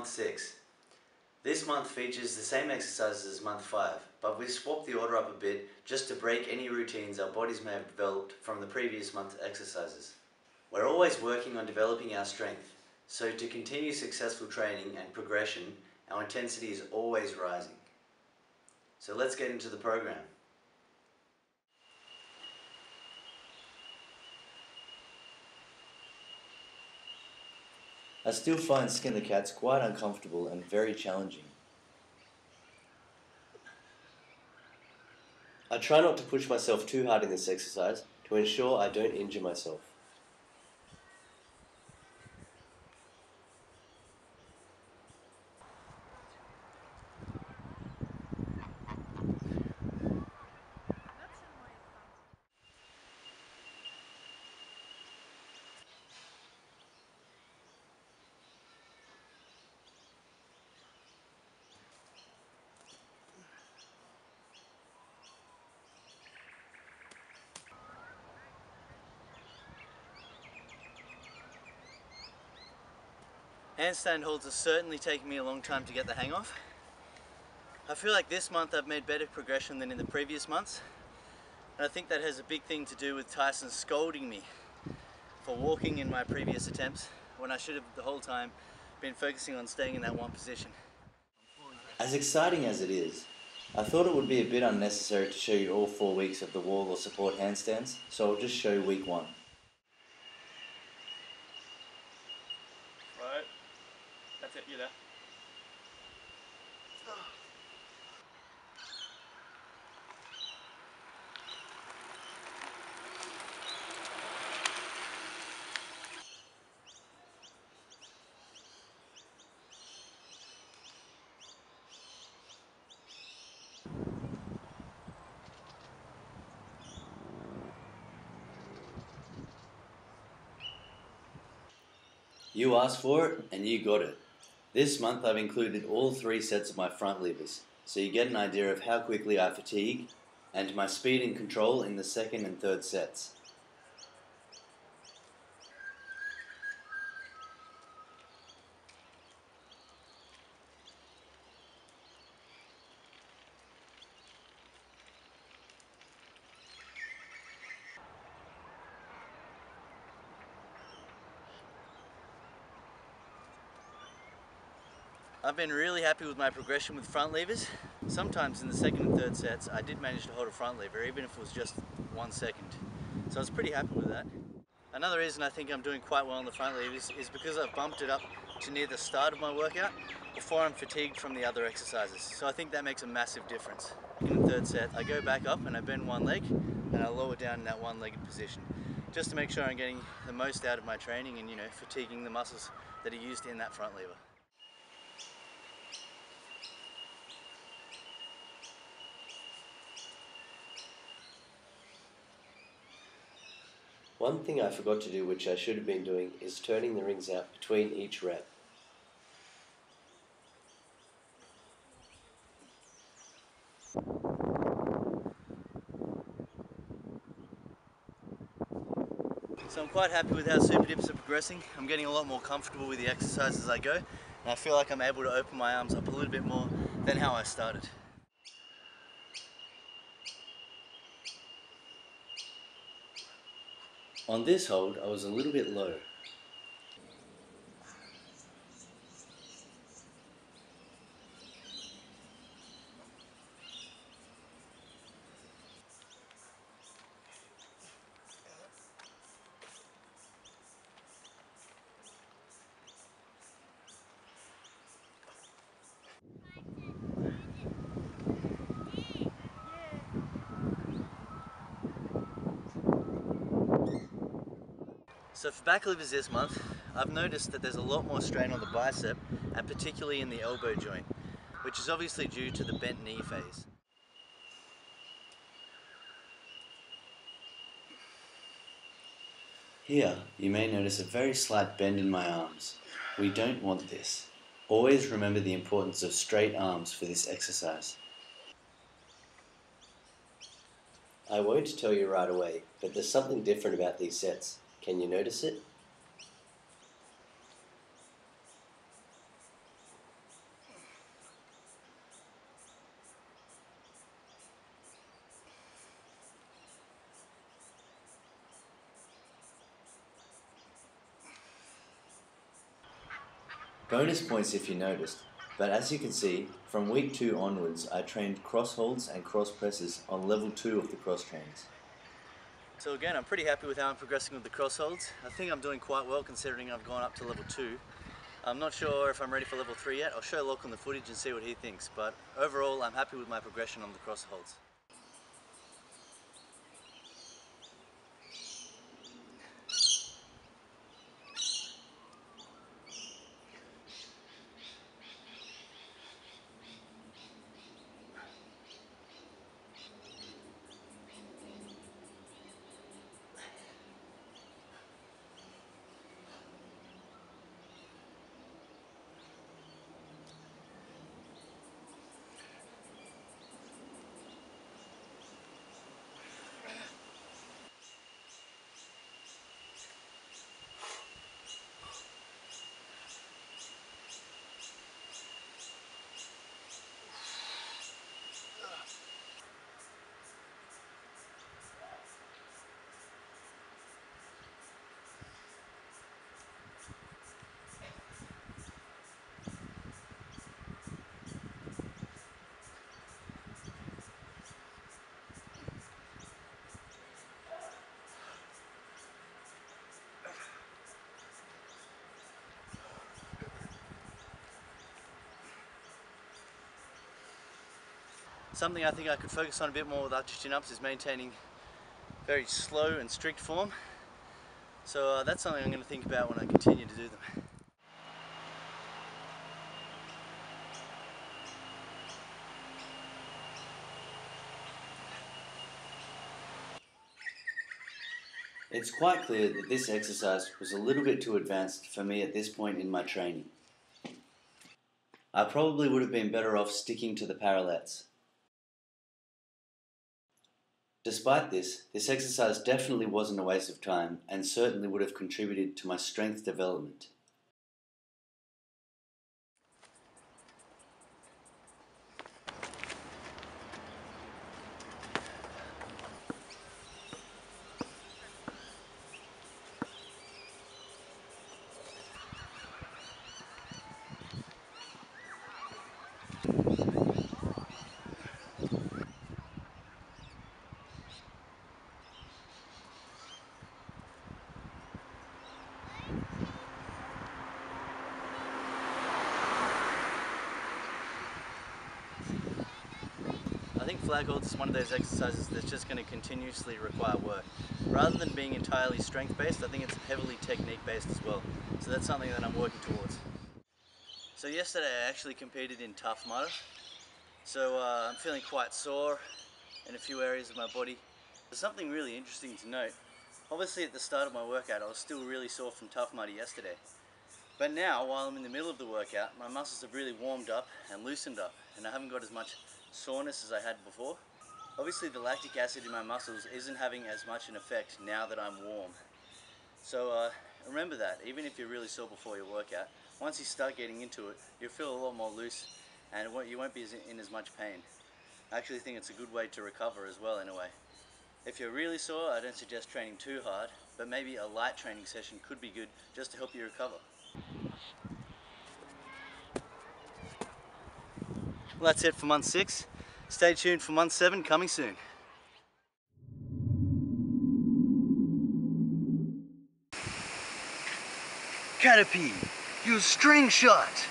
month 6. This month features the same exercises as month 5, but we've swapped the order up a bit just to break any routines our bodies may have developed from the previous month's exercises. We're always working on developing our strength, so to continue successful training and progression, our intensity is always rising. So let's get into the program. I still find Skin the Cats quite uncomfortable and very challenging. I try not to push myself too hard in this exercise to ensure I don't injure myself. Handstand holds are certainly taking me a long time to get the hang of. I feel like this month I've made better progression than in the previous months, and I think that has a big thing to do with Tyson scolding me for walking in my previous attempts when I should have the whole time been focusing on staying in that one position. As exciting as it is, I thought it would be a bit unnecessary to show you all 4 weeks of the wall or support handstands, so I'll just show week 1. Right, that's it, you're there. You asked for it, and you got it. This month I've included all 3 sets of my front levers, so you get an idea of how quickly I fatigue, and my speed and control in the second and third sets. I've been really happy with my progression with front levers. Sometimes in the second and third sets I did manage to hold a front lever even if it was just 1 second. So I was pretty happy with that. Another reason I think I'm doing quite well on the front levers is because I've bumped it up to near the start of my workout before I'm fatigued from the other exercises. So I think that makes a massive difference. In the third set I go back up and I bend one leg and I lower down in that one-legged position just to make sure I'm getting the most out of my training and fatiguing the muscles that are used in that front lever. One thing I forgot to do, which I should have been doing, is turning the rings out between each rep. So I'm quite happy with how super dips are progressing. I'm getting a lot more comfortable with the exercise as I go, and I feel like I'm able to open my arms up a little bit more than how I started. On this hold, I was a little bit low. So for back levers this month, I've noticed that there's a lot more strain on the bicep and particularly in the elbow joint, which is obviously due to the bent knee phase. Here, you may notice a very slight bend in my arms. We don't want this. Always remember the importance of straight arms for this exercise. I won't tell you right away, but there's something different about these sets. Can you notice it? Bonus points if you noticed, but as you can see, from week 2 onwards I trained cross holds and cross presses on level 2 of the cross trains. So again, I'm pretty happy with how I'm progressing with the cross holds. I think I'm doing quite well considering I've gone up to level 2. I'm not sure if I'm ready for level 3 yet. I'll show Locke on the footage and see what he thinks, but overall I'm happy with my progression on the cross holds. Something I think I could focus on a bit more with archer chin-ups is maintaining very slow and strict form. So that's something I'm going to think about when I continue to do them. It's quite clear that this exercise was a little bit too advanced for me at this point in my training. I probably would have been better off sticking to the parallettes. Despite this exercise definitely wasn't a waste of time and certainly would have contributed to my strength development. I think flag holds is one of those exercises that's just going to continuously require work. Rather than being entirely strength based, I think it's heavily technique based as well. So that's something that I'm working towards. So yesterday I actually competed in Tough Mudder. So I'm feeling quite sore in a few areas of my body. There's something really interesting to note. Obviously at the start of my workout I was still really sore from Tough Mudder yesterday. But now, while I'm in the middle of the workout, my muscles have really warmed up and loosened up, and I haven't got as much soreness as I had before. Obviously the lactic acid in my muscles isn't having as much an effect now that I'm warm. So remember that, even if you're really sore before your workout, once you start getting into it, you'll feel a lot more loose and you won't be in as much pain. I actually think it's a good way to recover as well in a way. If you're really sore, I don't suggest training too hard, but maybe a light training session could be good just to help you recover. Well, that's it for month 6. Stay tuned for month 7 coming soon. Caterpie, use string shot.